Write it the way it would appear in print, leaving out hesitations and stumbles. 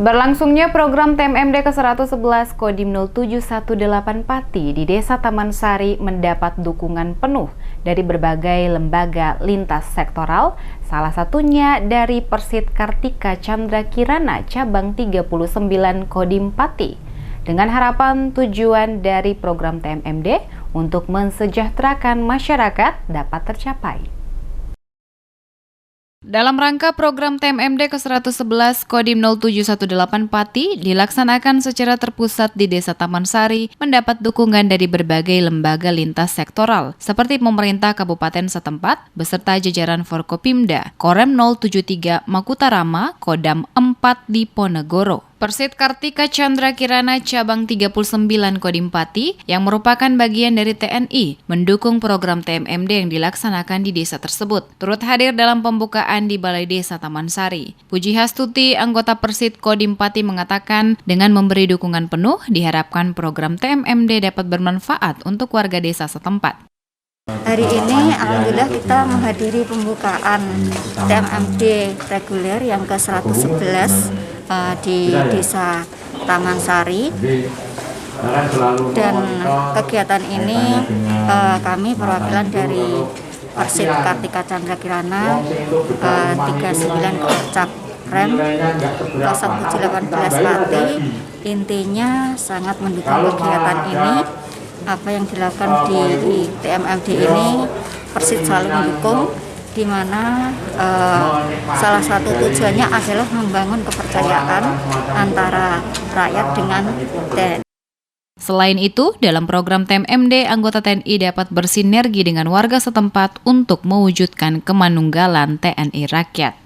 Berlangsungnya program TMMD ke-111 Kodim 0718 Pati di Desa Taman Sari mendapat dukungan penuh dari berbagai lembaga lintas sektoral, salah satunya dari Persit Kartika Chandra Kirana cabang 39 Kodim Pati. Dengan harapan tujuan dari program TMMD untuk mensejahterakan masyarakat dapat tercapai. Dalam rangka program TMMD ke-111 Kodim 0718 Pati dilaksanakan secara terpusat di Desa Taman Sari mendapat dukungan dari berbagai lembaga lintas sektoral seperti pemerintah kabupaten setempat beserta jajaran Forkopimda, Korem 073 Makutarama, Kodam 4 di Ponegoro. Persit Kartika Chandra Kirana cabang 39 Kodim Pati yang merupakan bagian dari TNI mendukung program TMMD yang dilaksanakan di desa tersebut. Turut hadir dalam pembukaan di Balai Desa Taman Sari. Puji Hastuti, anggota Persit Kodim Pati mengatakan dengan memberi dukungan penuh diharapkan program TMMD dapat bermanfaat untuk warga desa setempat. Hari ini alhamdulillah kita menghadiri pembukaan TMMD reguler yang ke-111 di Desa Taman Sari, dan kegiatan ini kami perwakilan dari Persit Kartika Chandra Kirana 39 Caprem 0718 Pati intinya sangat mendukung kegiatan ini. Apa yang dilakukan di TMMD ini Persit selalu mendukung, di mana salah satu tujuannya adalah membangun kepercayaan antara rakyat dengan TNI. Selain itu, dalam program TMMD, anggota TNI dapat bersinergi dengan warga setempat untuk mewujudkan kemanunggalan TNI rakyat.